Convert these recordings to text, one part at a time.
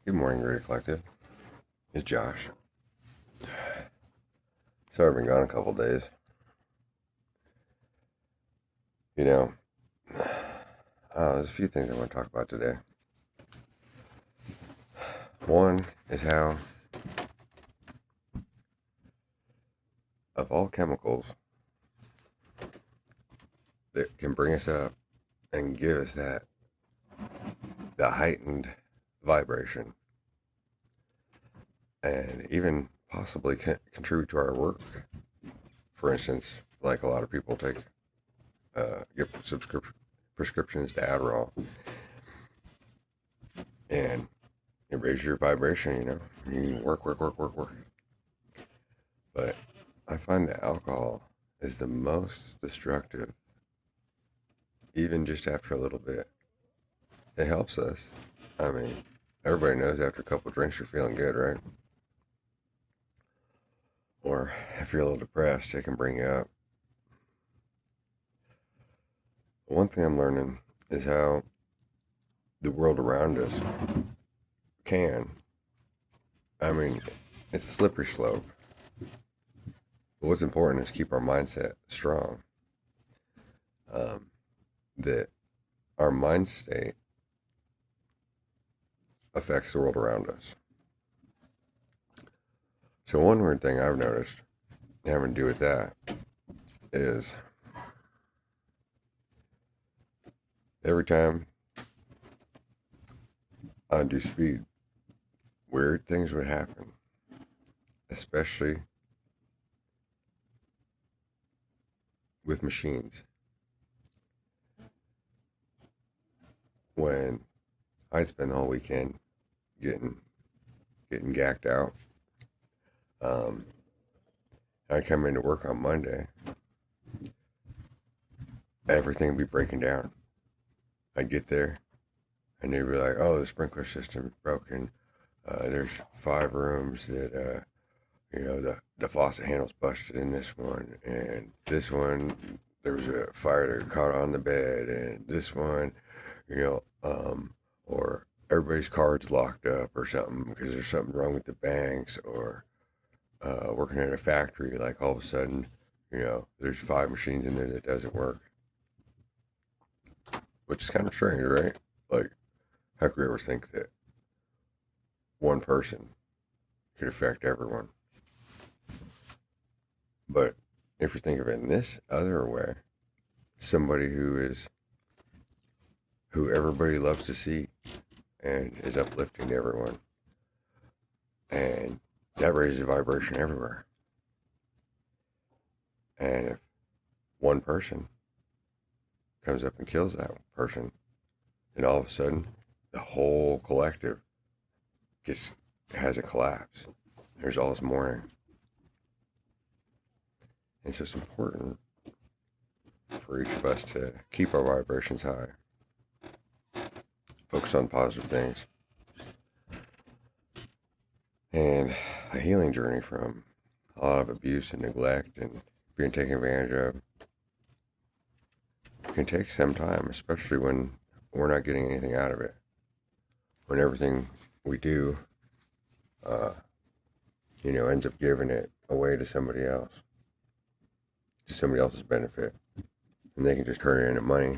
Good morning, Great Collective. It's Josh. Sorry I've been gone a couple days. You know, there's a few things I want to talk about today. One is how, of all chemicals that can bring us up and give us the heightened vibration, and even possibly contribute to our work. For instance, like a lot of people get prescriptions to Adderall, and it raises your vibration. You work. But I find that alcohol is the most destructive, even just after a little bit. It helps us. I mean, everybody knows after a couple drinks you're feeling good, right? Or if you're a little depressed, it can bring you up. One thing I'm learning is how the world around us can. I mean, it's a slippery slope. But what's important is keep our mindset strong. That our mind state affects the world around us. So one weird thing I've noticed having to do with that is every time I do speed, weird things would happen, especially with machines. When I spend the whole weekend getting gacked out, I come into work on Monday, everything would be breaking down. I'd get there, and they'd be like, "Oh, the sprinkler system is broken. There's 5 rooms that the faucet handle's busted in this one, and this one there was a fire that caught on the bed, and this one, or everybody's card's locked up or something because there's something wrong with the banks, or working at a factory, like all of a sudden, there's 5 machines in there that doesn't work, which is kind of strange, right? Like, how could we ever think that one person could affect everyone? But if you think of it in this other way, somebody who everybody loves to see and is uplifting to everyone, and that raises the vibration everywhere. And if one person comes up and kills that person, then all of a sudden the whole collective has a collapse. There's all this mourning. And so it's important for each of us to keep our vibrations high, focus on positive things, and a healing journey from a lot of abuse and neglect and being taken advantage of can take some time, especially when we're not getting anything out of it. When everything we do, ends up giving it away to somebody else, to somebody else's benefit, and they can just turn it into money,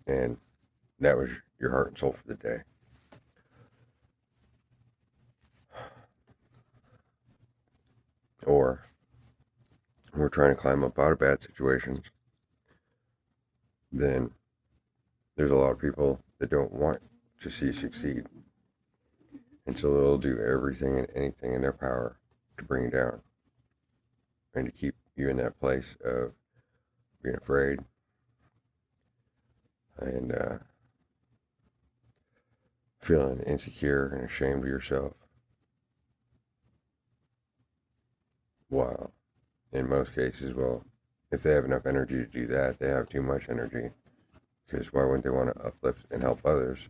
and that was your heart and soul for the day. Or we're trying to climb up out of bad situations, then there's a lot of people that don't want to see you succeed. And so they'll do everything and anything in their power to bring you down and to keep you in that place of being afraid and feeling insecure and ashamed of yourself. While in most cases, well, if they have enough energy to do that, they have too much energy. Because why wouldn't they want to uplift and help others?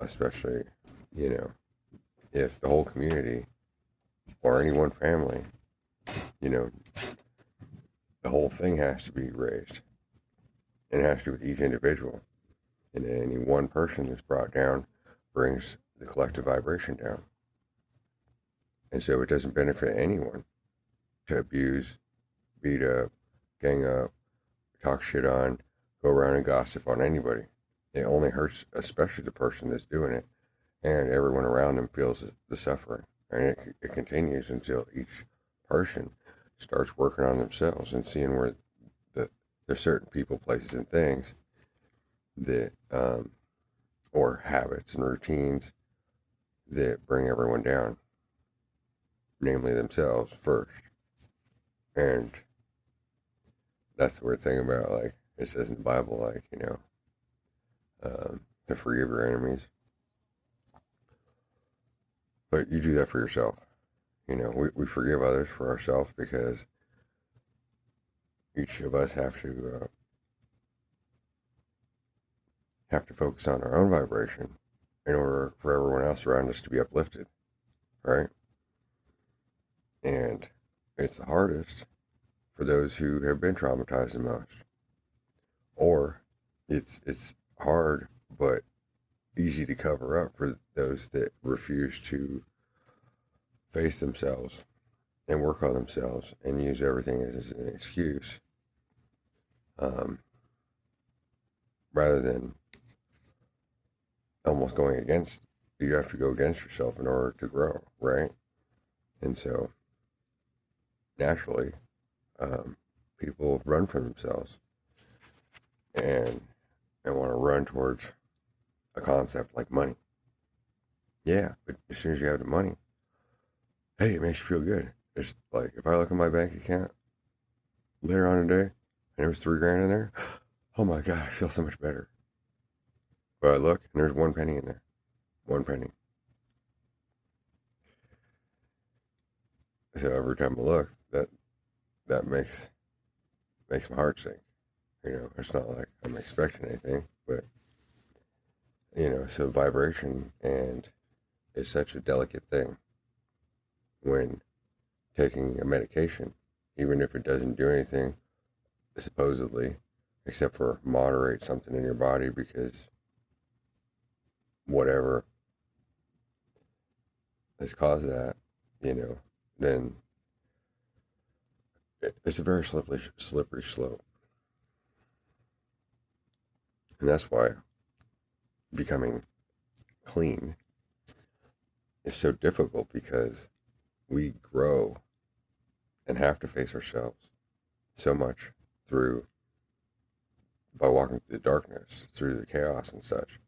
Especially, if the whole community or any one family, the whole thing has to be raised. And it has to do with each individual. And any one person that's brought down brings the collective vibration down. And so it doesn't benefit anyone to abuse, beat up, gang up, talk shit on, go around and gossip on anybody. It only hurts, especially the person that's doing it, and everyone around them feels the suffering. And it continues until each person starts working on themselves and seeing where there's certain people, places, and things that, or habits and routines that bring everyone down, namely themselves first. And that's the weird thing about, like, it says in the Bible, like, to forgive your enemies. But you do that for yourself. We forgive others for ourselves because each of us have to focus on our own vibration in order for everyone else around us to be uplifted, right? And it's the hardest for those who have been traumatized the most. Or it's hard but easy to cover up for those that refuse to face themselves and work on themselves and use everything as an excuse, rather than almost going against. You have to go against yourself in order to grow, right? And so naturally, people run from themselves and want to run towards a concept like money. Yeah, but as soon as you have the money, hey, it makes you feel good. It's like if I look at my bank account later on in the day and there was $3 grand in there, oh my God, I feel so much better. But I look and there's 1 penny in there. 1 penny. So every time I look, that makes my heart sink. It's not like I'm expecting anything, but so vibration and is such a delicate thing when taking a medication, even if it doesn't do anything, supposedly, except for moderate something in your body because whatever has caused that, then it's a very slippery slope. And that's why becoming clean is so difficult, because we grow and have to face ourselves so much by walking through the darkness, through the chaos and such.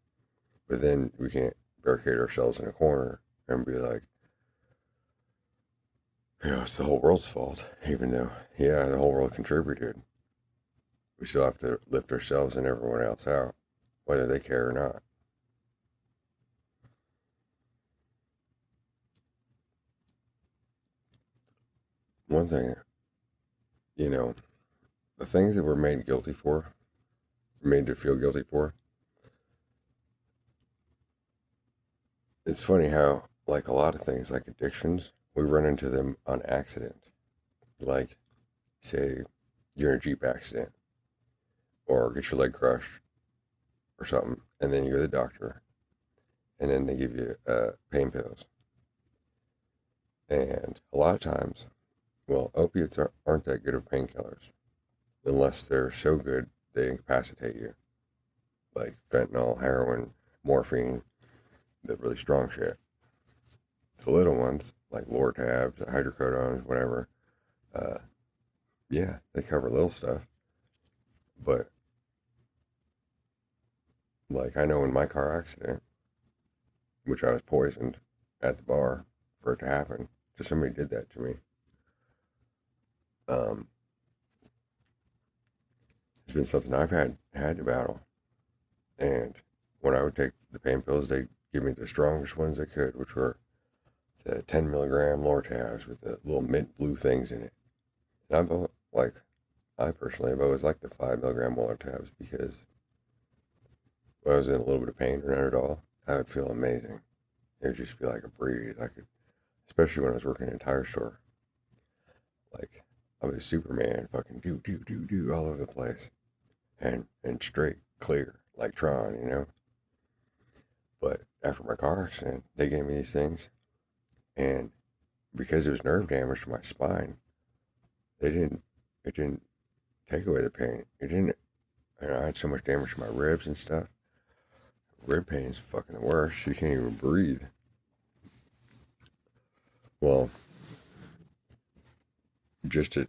But then we can't barricade ourselves in a corner and be like, it's the whole world's fault, even though, yeah, the whole world contributed. We still have to lift ourselves and everyone else out, whether they care or not. One thing, the things that we're made to feel guilty for, it's funny how, like a lot of things, like addictions, we run into them on accident. Like, say, you're in a Jeep accident, or get your leg crushed, or something, and then you go to the doctor, and then they give you pain pills. And a lot of times, well, opiates aren't that good of painkillers, unless they're so good they incapacitate you. Like fentanyl, heroin, morphine, the really strong shit. The little ones, like Lortabs, hydrocodones, whatever, yeah, they cover little stuff. But, like, I know in my car accident, which I was poisoned at the bar for it to happen, so somebody did that to me. It's been something I've had to battle. And when I would take the pain pills, they give me the strongest ones they could, which were the 10 milligram Lortabs with the little mint blue things in it. And I personally have always liked the 5 milligram Lortabs, because when I was in a little bit of pain or not at all, I would feel amazing. It would just be like a breeze. Especially when I was working in a tire store. Like, I was Superman, fucking do all over the place. And straight, clear, like Tron, you know. But after my car accident, they gave me these things, and because it was nerve damage to my spine, they didn't. It didn't take away the pain. It didn't. And I had so much damage to my ribs and stuff. Rib pain is fucking the worst. You can't even breathe. Well, just to,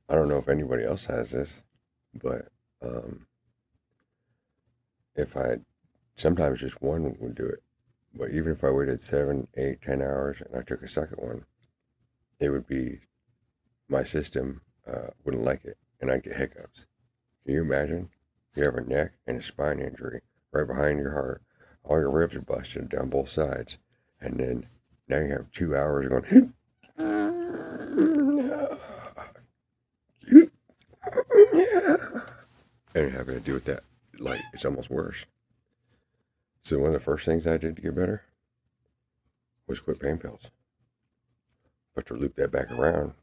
I don't know if anybody else has this, but if I, sometimes just one would do it. But even if I waited 7, 8, 10 hours and I took a second one, it would be, my system wouldn't like it and I'd get hiccups. Can you imagine? You have a neck and a spine injury right behind your heart. All your ribs are busted down both sides. And then now you have 2 hours going, and having to deal with that, like, it's almost worse. So one of the first things I did to get better was quit pain pills. But to loop that back around,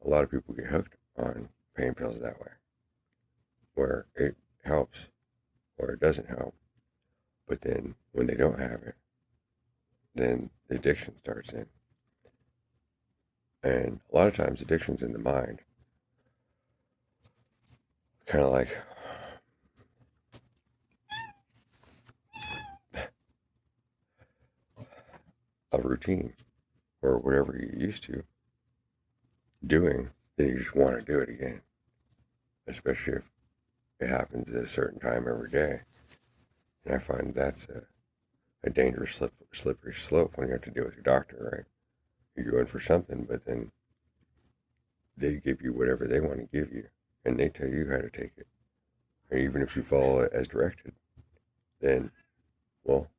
a lot of people get hooked on pain pills that way, where it helps or it doesn't help. But then when they don't have it, then the addiction starts in. And a lot of times addiction's in the mind. Kind of like a routine or whatever you're used to doing, then you just want to do it again. Especially if it happens at a certain time every day. And I find that's a dangerous slippery slope when you have to deal with your doctor, right? You go in for something, but then they give you whatever they want to give you, and they tell you how to take it. And even if you follow it as directed, then, well,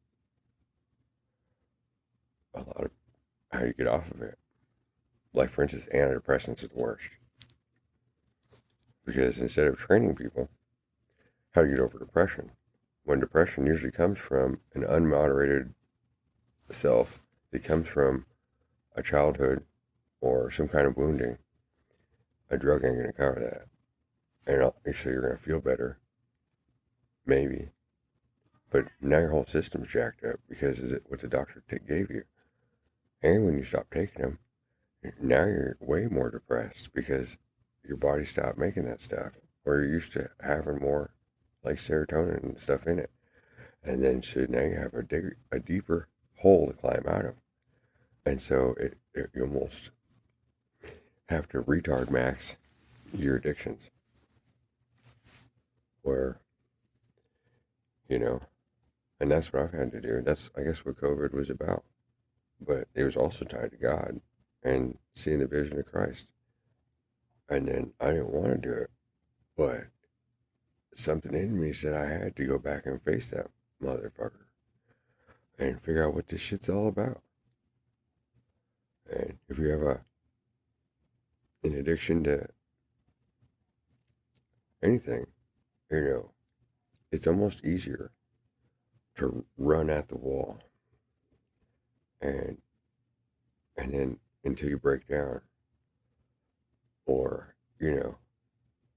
a lot of how you get off of it. Like, for instance, antidepressants are the worst. Because instead of training people how to get over depression, when depression usually comes from an unmoderated self, it comes from a childhood or some kind of wounding, a drug ain't going to cover that. And obviously you're going to feel better, maybe. But now your whole system's jacked up because of what the doctor gave you. And when you stop taking them, now you're way more depressed because your body stopped making that stuff. Or you're used to having more like serotonin and stuff in it. And then so now you have a deeper hole to climb out of. And so you almost have to retard max your addictions. Where, you know, and that's what I've had to do. That's, I guess, what COVID was about. But it was also tied to God and seeing the vision of Christ. And then I didn't want to do it, but something in me said I had to go back and face that motherfucker and figure out what this shit's all about. And if you have an addiction to anything, you know, it's almost easier to run at the wall and then until you break down, or, you know,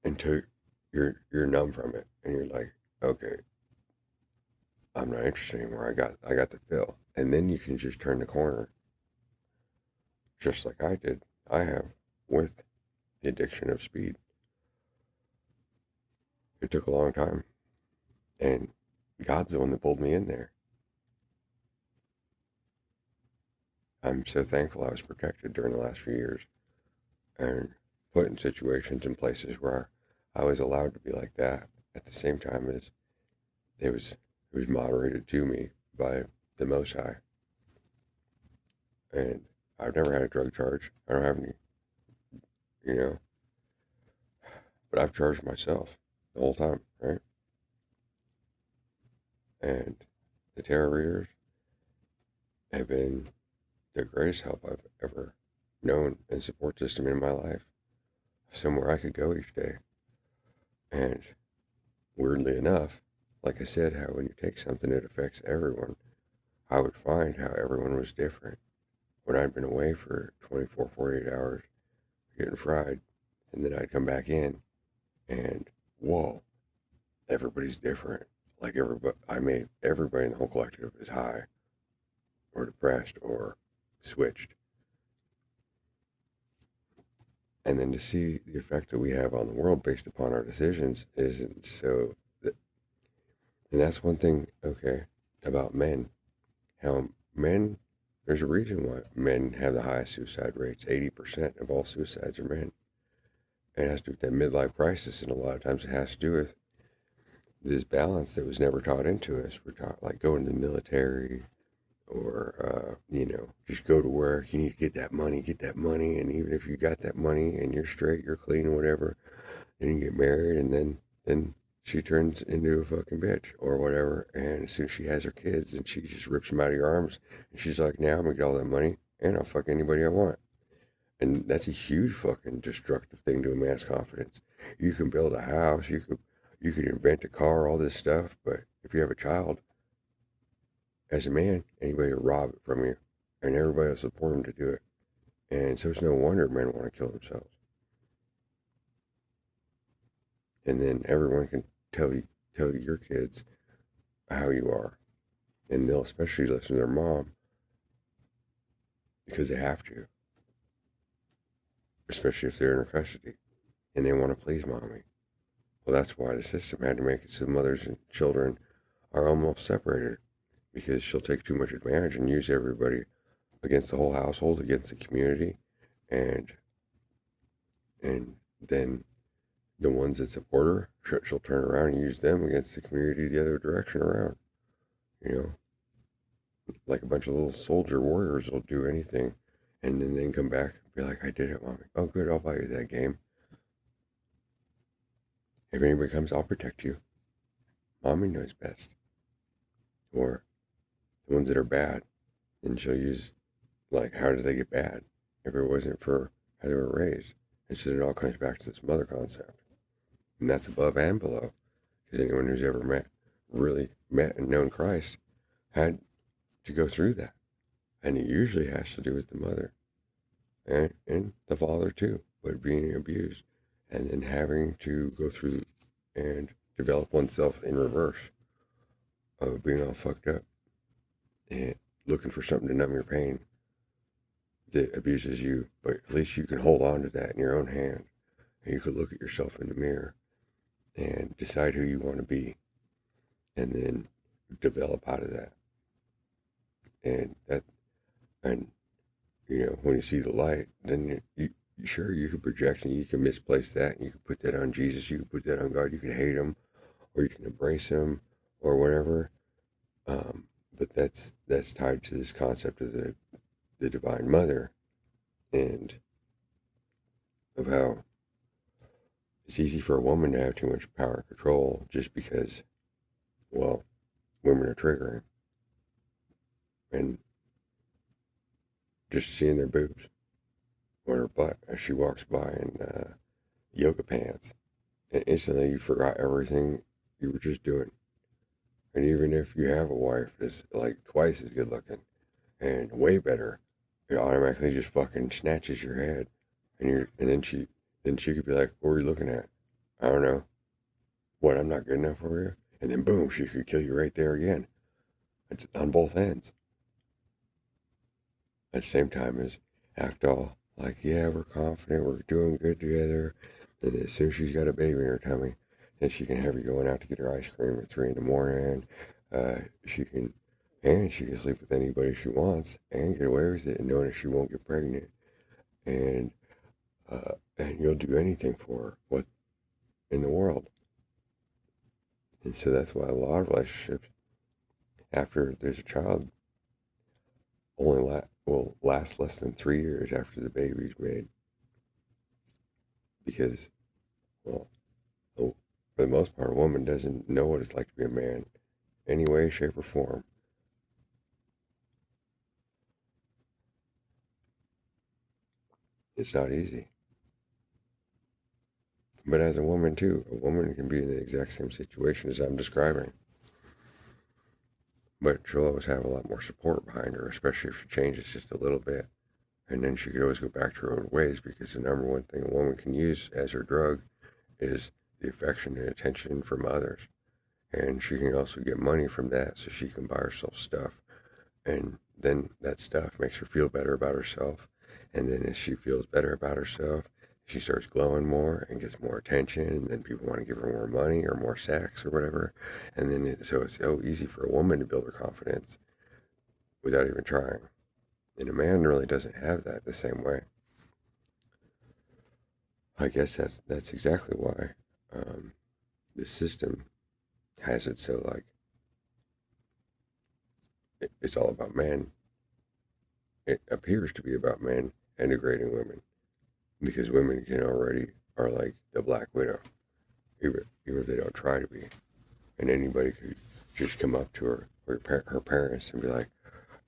until you're numb from it and you're like, okay, I'm not interested anymore. I got the fill. And then you can just turn the corner. Just like I did. I have with the addiction of speed. It took a long time. And God's the one that pulled me in there. I'm so thankful I was protected during the last few years and put in situations and places where I was allowed to be like that at the same time as it was moderated to me by the Most High. And I've never had a drug charge. I don't have any, you know, but I've charged myself the whole time, right? And the tarot readers have been the greatest help I've ever known and support system in my life. Somewhere I could go each day. And weirdly enough, like I said, how when you take something, it affects everyone. I would find how everyone was different. When I'd been away for 24, 48 hours, getting fried, and then I'd come back in, and whoa, everybody's different. like everybody in the whole collective is high or depressed or switched. And then to see the effect that we have on the world based upon our decisions isn't so. And that's one thing, okay, about men. How men, there's a reason why men have the highest suicide rates. 80% of all suicides are men. And it has to do with that midlife crisis, and a lot of times it has to do with this balance that was never taught into us. We're taught like going to the military or, just go to work. You need to get that money, get that money. And even if you got that money and you're straight, you're clean, whatever, then you get married and then she turns into a fucking bitch or whatever. And as soon as she has her kids, and she just rips them out of your arms. And she's like, now I'm going to get all that money and I'll fuck anybody I want. And that's a huge fucking destructive thing to a man's confidence. You can build a house, you could invent a car, all this stuff, but if you have a child, as a man, anybody will rob it from you, and everybody will support him to do it. And so it's no wonder men want to kill themselves. And then everyone can tell your kids how you are, and they'll especially listen to their mom because they have to, especially if they're in her custody and they want to please mommy. Well, that's why the system had to make it so mothers and children are almost separated, because she'll take too much advantage and use everybody against the whole household, against the community, and then the ones that support her, she'll turn around and use them against the community the other direction around. You know, like a bunch of little soldier warriors will do anything, and then they can come back and be like, "I did it, mommy. Oh, good, I'll buy you that game. If anybody comes, I'll protect you. Mommy knows best." Or the ones that are bad, then she'll use, like, how did they get bad if it wasn't for how they were raised? And so it all comes back to this mother concept. And that's above and below. Because anyone who's ever really met and known Christ, had to go through that. And it usually has to do with the mother and the father too, but being abused and then having to go through and develop oneself in reverse of being all fucked up and looking for something to numb your pain that abuses you. But at least you can hold on to that in your own hand, and you can look at yourself in the mirror and decide who you want to be, and then develop out of that. And when you see the light, then you sure, you can project and you can misplace that, and you can put that on Jesus, you can put that on God, you can hate him or you can embrace him or whatever. But that's tied to this concept of the Divine Mother, and of how it's easy for a woman to have too much power and control just because, well, women are triggering, and just seeing their boobs or her butt as she walks by in yoga pants, and instantly you forgot everything you were just doing. And even if you have a wife that's like twice as good looking and way better, it automatically just fucking snatches your head, and then she could be like, "What were you looking at?" "I don't know." "What? I'm not good enough for you?" And then boom, she could kill you right there again. It's on both ends. At the same time as act all like, yeah, we're confident, we're doing good together. And as soon as she's got a baby in her tummy, then she can have you going out to get her ice cream at 3 in the morning. She can sleep with anybody she wants and get away with it, and knowing that she won't get pregnant. And and you'll do anything for her, what in the world. And so that's why a lot of relationships, after there's a child, will last less than 3 years after the baby's made, because, well, for the most part, a woman doesn't know what it's like to be a man, any way, shape, or form. It's not easy. But as a woman too, a woman can be in the exact same situation as I'm describing, but she'll always have a lot more support behind her, especially if she changes just a little bit. And then she could always go back to her old ways, because the number one thing a woman can use as her drug is the affection and attention from others. and she can also get money from that so she can buy herself stuff. And then that stuff makes her feel better about herself. And then as she feels better about herself, she starts glowing more and gets more attention. And then people want to give her more money or more sex or whatever. And then so it's so easy for a woman to build her confidence without even trying. And a man really doesn't have that the same way. I guess that's exactly why the system has it so like it's all about men. It appears to be about men and degrading women because women can already are like the Black Widow, even if they don't try to be. And anybody could just come up to her or her parents and be like,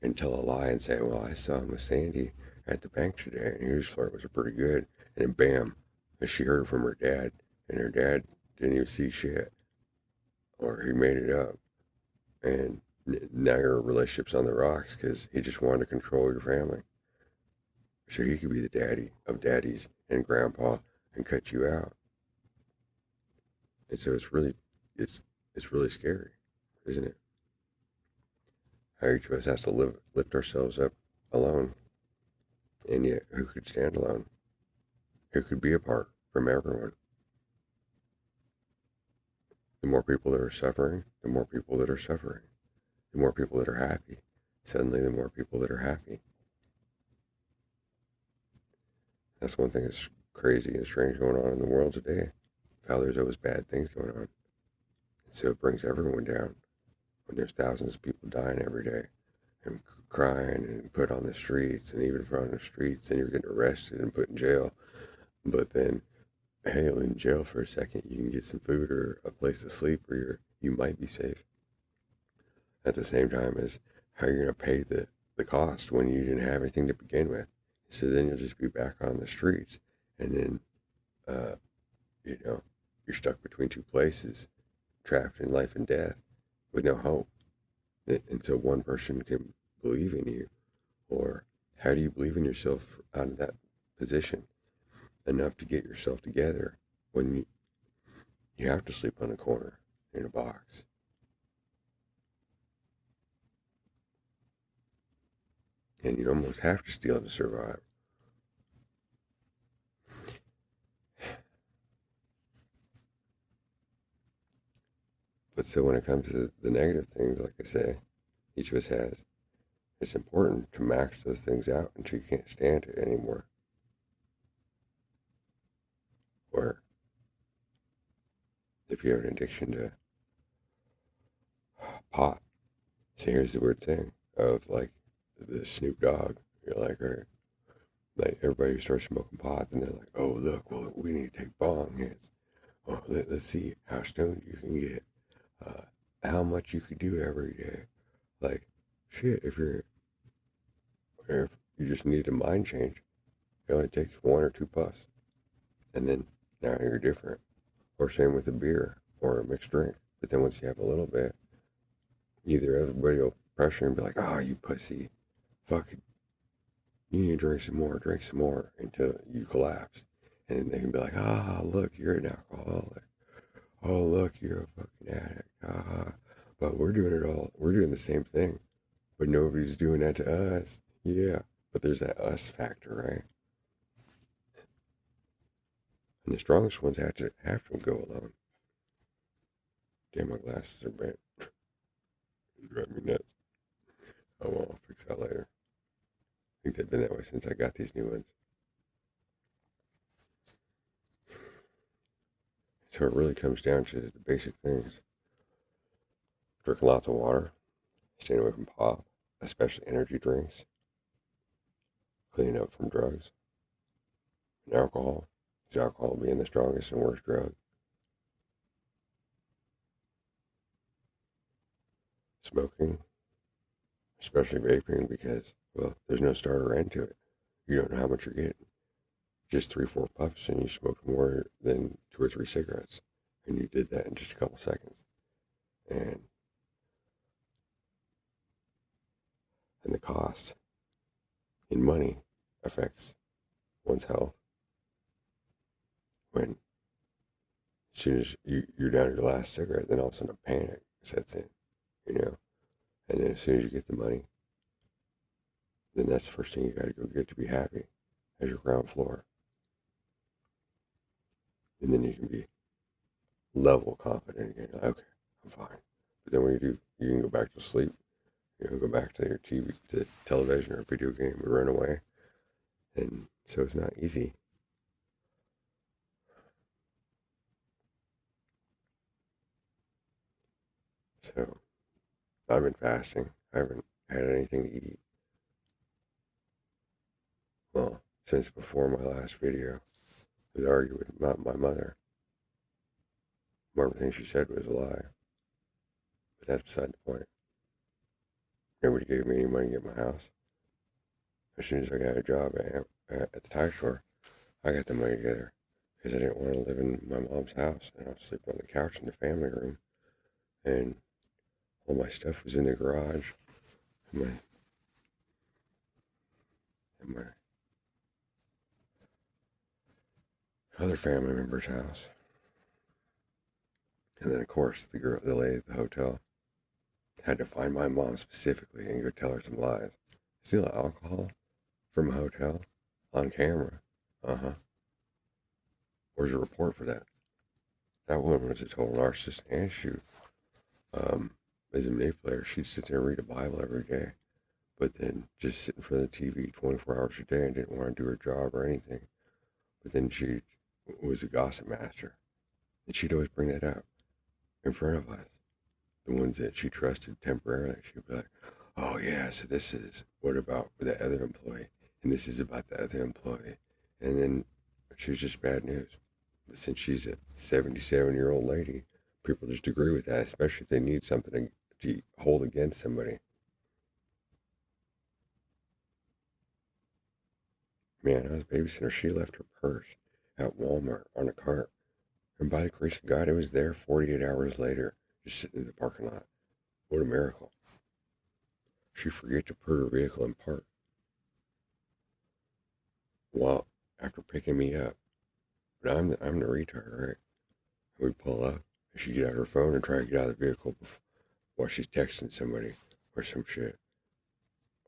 and tell a lie and say, well, I saw him with Sandy at the bank today and he was flirting with her pretty good. And then bam, and she heard it from her dad, and her dad didn't even see shit, or he made it up. And now your relationship's on the rocks because he just wanted to control your family. So he could be the daddy of daddies and grandpa and cut you out. And so it's really scary, isn't it? How each of us has to lift ourselves up alone, and yet who could stand alone? Who could be apart from everyone? The more people that are suffering, the more people that are suffering. The more people that are happy, suddenly the more people that are happy. That's one thing that's crazy and strange going on in the world today. How there's always bad things going on. And so it brings everyone down when there's thousands of people dying every day and crying and put on the streets, and even if you're on the streets and you're getting arrested and put in jail. But then, hey, in jail for a second, you can get some food or a place to sleep where you might be safe. At the same time as how you're going to pay the cost when you didn't have anything to begin with. So then you'll just be back on the streets. And then, uh, you know, you're stuck between two places, trapped in life and death with no hope until one person can believe in you. Or how do you believe in yourself out of that position enough to get yourself together when you have to sleep on a corner in a box? And you almost have to steal to survive. But so when it comes to the negative things, like I say, each of us has, it's important to max those things out until you can't stand it anymore. Or if you have an addiction to pot, so here's the weird thing of like the Snoop Dogg. You're like, all right, like everybody who starts smoking pot, and they're like, oh look, well we need to take bong hits. Oh, let's see how stoned you can get. Uh, how much you could do every day. Like, shit, if you just need a mind change, it only takes one or two puffs, and then now you're different. Or same with a beer or a mixed drink. But then once you have a little bit, either everybody will pressure and be like, "Oh, you pussy, fuck it, you need to drink some more," until you collapse, and they can be like, "Ah, look, you're an alcoholic. Oh, look, you're a fucking addict. Ah." But we're doing it all. We're doing the same thing, but nobody's doing that to us. Yeah, but there's that us factor, right? And the strongest ones have to go alone. Damn, my glasses are bent. It's driving me nuts. Oh well, I'll fix that later. I think they've been that way since I got these new ones. So it really comes down to the basic things. Drinking lots of water, staying away from pop, especially energy drinks, cleaning up from drugs and alcohol. Because alcohol being the strongest and worst drug. Smoking, especially vaping, because, well, there's no start or end to it. You don't know how much you're getting. Just 3, 4 puffs and you smoked more than 2 or 3 cigarettes. And you did that in just a couple seconds. And the cost in money affects one's health when As soon as you're down to your last cigarette, then all of a sudden a panic sets in, you know. And then as soon as you get the money, then that's the first thing you got to go get to be happy, as your ground floor. And then you can be level confident again. Like, okay, I'm fine. But then when you do, you can go back to sleep. You know, go back to your TV, to television or video game, or run away. And so it's not easy. So I've been fasting. I haven't had anything to eat. Well, since before my last video, I was arguing with my mother. Everything she said was a lie. But that's beside the point. Nobody gave me any money to get my house. As soon as I got a job at the tire store, I got the money together because I didn't want to live in my mom's house. And I was sleeping on the couch in the family room. And all my stuff was in the garage. And my other family member's house. And then, of course, the lady at the hotel had to find my mom specifically and go tell her some lies. Steal alcohol from a hotel on camera. Where's a report for that? That woman was a total narcissist, and she is a manipulator. She'd sit there and read a Bible every day, but then just sit in front of the TV 24 hours a day and didn't want to do her job or anything. But then she was a gossip master, and she'd always bring that up in front of us, the ones that she trusted temporarily. She'd be like, oh yeah, so this is what about the other employee, and this is about the other employee, and then she was just bad news. But since she's a 77-year-old lady, people just agree with that, especially if they need something to hold against somebody. Man, I was babysitting her. She left her purse at Walmart on a cart. And by the grace of God, it was there 48 hours later, just sitting in the parking lot. What a miracle. She forget to put her vehicle in park. Well, after picking me up, but I'm the retard, right? We'd pull up, and she'd get out her phone and try to get out of the vehicle while she's texting somebody or some shit.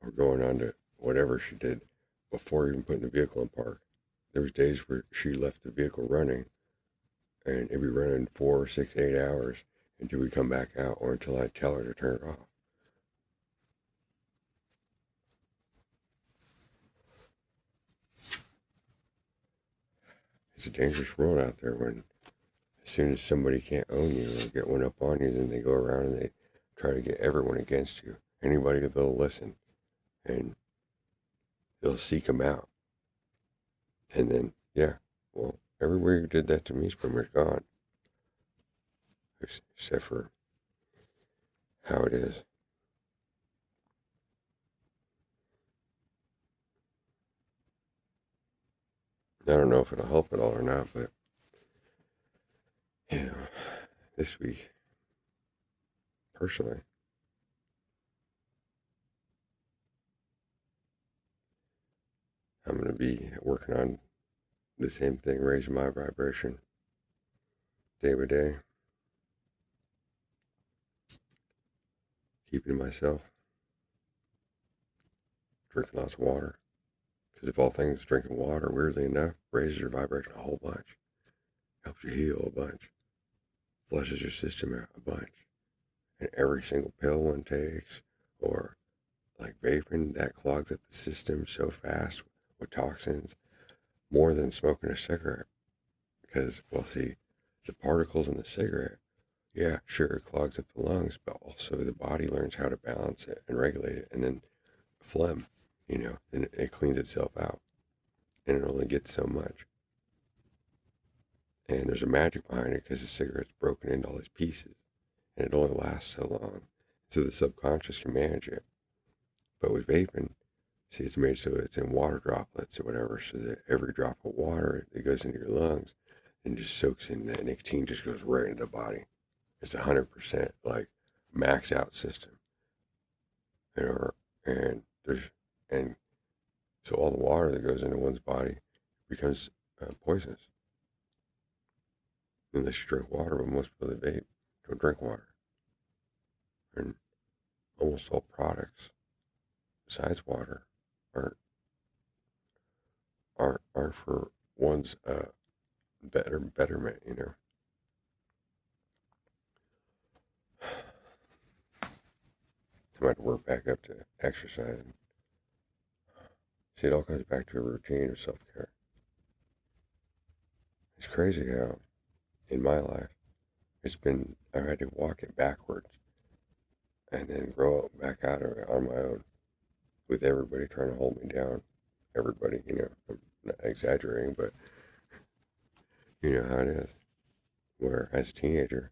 Or going on to whatever she did before even putting the vehicle in park. There was days where she left the vehicle running, and it'd be running 4, 6, 8 hours until we come back out, or until I tell her to turn it off. It's a dangerous world out there when as soon as somebody can't own you or get one up on you, then they go around and they try to get everyone against you. Anybody that'll listen, and they'll seek them out. And then, yeah, well, everybody who did that to me is pretty much gone. Except for how it is. I don't know if it'll help at all or not, but, you know, this week, personally, I'm going to be working on the same thing, raising my vibration day by day, keeping to myself, drinking lots of water. Because if all things, drinking water, weirdly enough, raises your vibration a whole bunch, helps you heal a bunch, flushes your system out a bunch. And every single pill one takes, or like vaping, that clogs up the system so fast with toxins, more than smoking a cigarette. Because, well, see, the particles in the cigarette, yeah, sure, it clogs up the lungs, but also the body learns how to balance it and regulate it. And then phlegm, and it cleans itself out. And it only gets so much. And there's a magic behind it because the cigarette's broken into all these pieces. And it only lasts so long. So the subconscious can manage it. But with vaping, see, it's made so it's in water droplets or whatever, so that every drop of water that goes into your lungs and just soaks in, that nicotine just goes right into the body. It's 100% like max out system. And there's and so all the water that goes into one's body becomes poisonous. unless you drink water, but most people that vape don't drink water. And almost all products, besides water, aren't aren't for one's betterment. I might work back up to exercising. See, it all comes back to a routine of self care. It's crazy how, in my life, I've had to walk it backwards and then grow back out of it on my own with everybody trying to hold me down. Everybody, I'm not exaggerating, but you know how it is. Where as a teenager,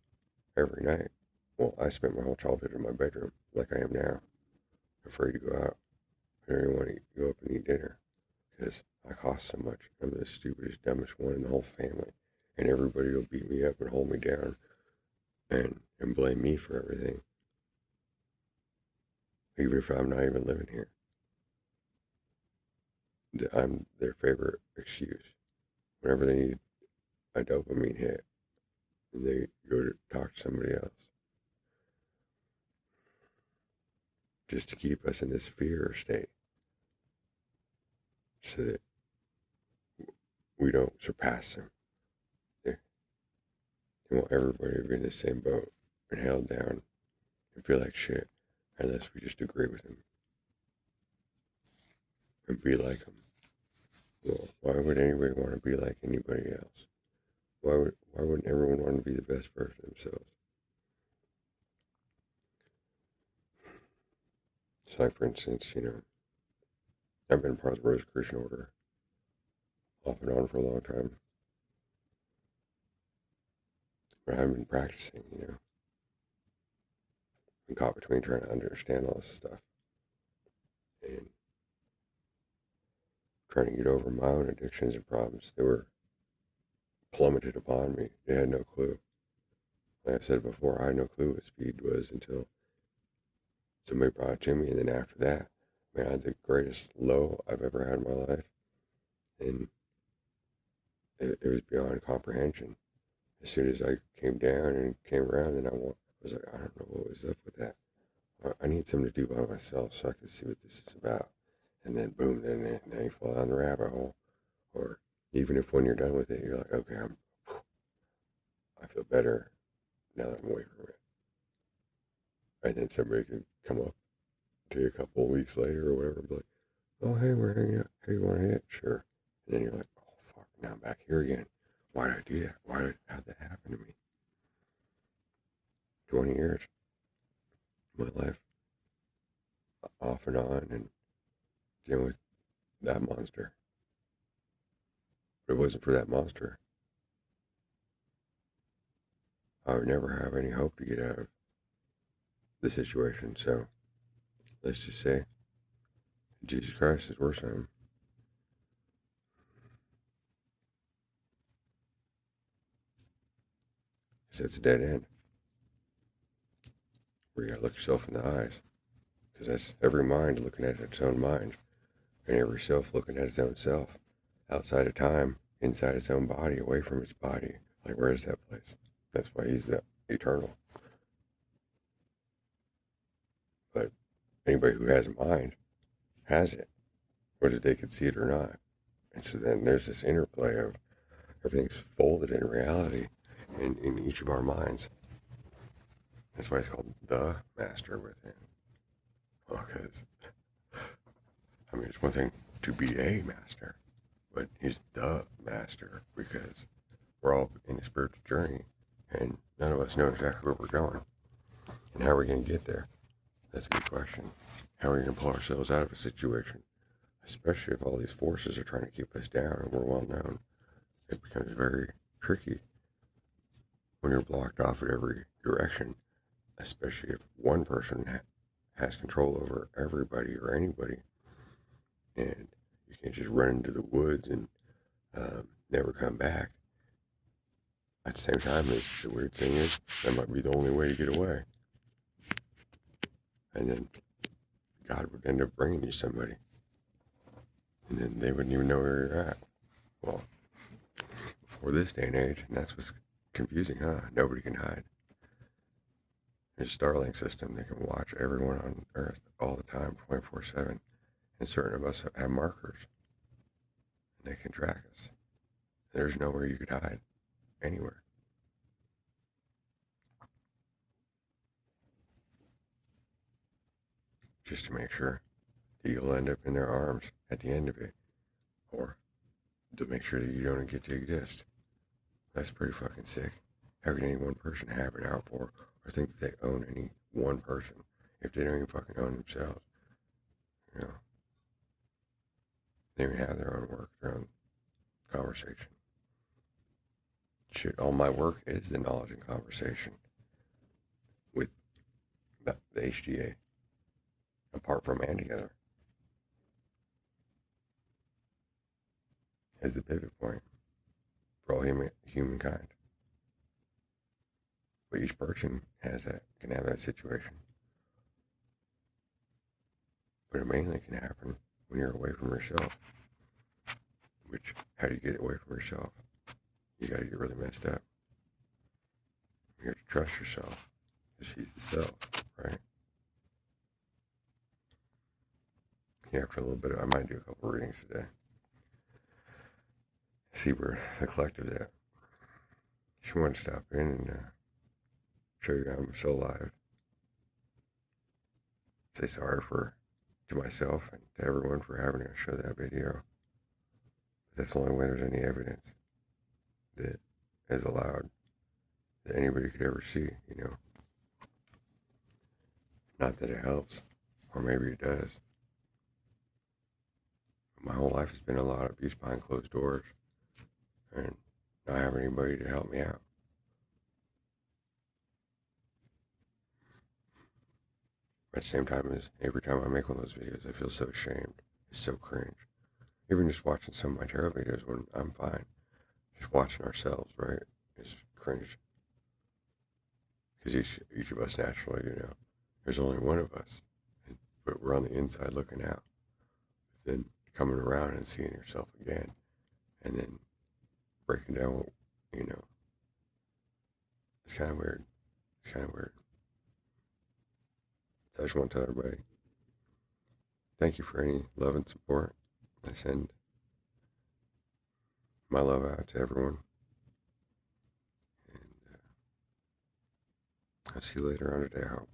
every night, well, I spent my whole childhood in my bedroom like I am now, afraid to go out. I don't even want to go up and eat dinner because I cost so much. I'm the stupidest, dumbest one in the whole family, and everybody will beat me up and hold me down and blame me for everything, even if I'm not even living here. I'm their favorite excuse. Whenever they need a dopamine hit, and they go to talk to somebody else, just to keep us in this fear state, so that we don't surpass them. They want everybody to be in the same boat and held down and feel like shit unless we just agree with them and be like them. Well, why would anybody want to be like anybody else? Why wouldn't everyone want to be the best version of themselves? So, like, for instance, I've been part of the Rosicrucian Order off and on for a long time, but I haven't been practicing, been caught between trying to understand all this stuff and trying to get over my own addictions and problems. They were plummeted upon me. They had no clue. Like I said before, I had no clue what speed was until somebody brought it to me, and then after that, man, I had the greatest low I've ever had in my life, and it was beyond comprehension. As soon as I came down and came around, and I was like, I don't know what was up with that. I need something to do by myself so I can see what this is about. And then boom, then you fall down the rabbit hole. Or even if when you're done with it, you're like, okay, I feel better now that I'm away from it. And then somebody could come up to you a couple of weeks later or whatever and be like, oh, hey, we're hanging out. Hey, you want to hit? Sure. And then you're like, oh, fuck, now I'm back here again. Why did I do that? How'd that happen to me? 20 years of my life off and on and dealing with that monster. If it wasn't for that monster, I would never have any hope to get out of the situation. So let's just say Jesus Christ is worse than him. Because that's a dead end. Where you gotta look yourself in the eyes. Because that's every mind looking at its own mind. And every self looking at its own self. Outside of time, inside its own body, away from its body. Like, where is that place? That's why he's the eternal. But anybody who has a mind has it, whether they can see it or not. And so then there's this interplay of everything's folded in reality in each of our minds. That's why it's called the master within. Well, because, it's one thing to be a master, but he's the master because we're all in a spiritual journey and none of us know exactly where we're going. And how are we going to get there? That's a good question. How are we going to pull ourselves out of a situation? Especially if all these forces are trying to keep us down and we're well known. It becomes very tricky when you're blocked off at every direction, especially if one person has control over everybody or anybody. And you can't just run into the woods and never come back. At the same time, the weird thing is, that might be the only way to get away. And then God would end up bringing you somebody. And then they wouldn't even know where you're at. Well, for this day and age, and that's what's Confusing, huh? Nobody can hide. There's a Starlink system. They can watch everyone on Earth all the time, 24/7. And certain of us have markers, and they can track us. There's nowhere you could hide, anywhere. Just to make sure that you'll end up in their arms at the end of it, or to make sure that you don't get to exist. That's pretty fucking sick. How can any one person have it out for, or think that they own any one person if they don't even fucking own themselves? You know, they don't even have their own work, their own conversation. Shit, all my work is the knowledge and conversation with the HGA, apart from and together, is the pivot point for all humankind. But each person can have that situation. But it mainly can happen when you're away from yourself. Which, how do you get away from yourself? You gotta get really messed up. You have to trust yourself, because she's the self, right? Yeah, after a little bit, I might do a couple readings today. See where the collective's at. She wanted to stop in and show you I'm still alive. Say sorry to myself and to everyone for having to show that video. But that's the only way there's any evidence that is allowed that anybody could ever see, you know. Not that it helps, or maybe it does. My whole life has been a lot of abuse behind closed doors, and not having anybody to help me out. At the same time, as every time I make one of those videos, I feel so ashamed. It's so cringe. Even just watching some of my tarot videos when I'm fine, just watching ourselves, right, is cringe. Because each of us naturally, you know, there's only one of us, but we're on the inside looking out. But then coming around and seeing yourself again, and then breaking down what, you know, it's kind of weird. It's kind of weird. So I just want to tell everybody, thank you for any love and support. I send my love out to everyone. And I'll see you later on today, I hope.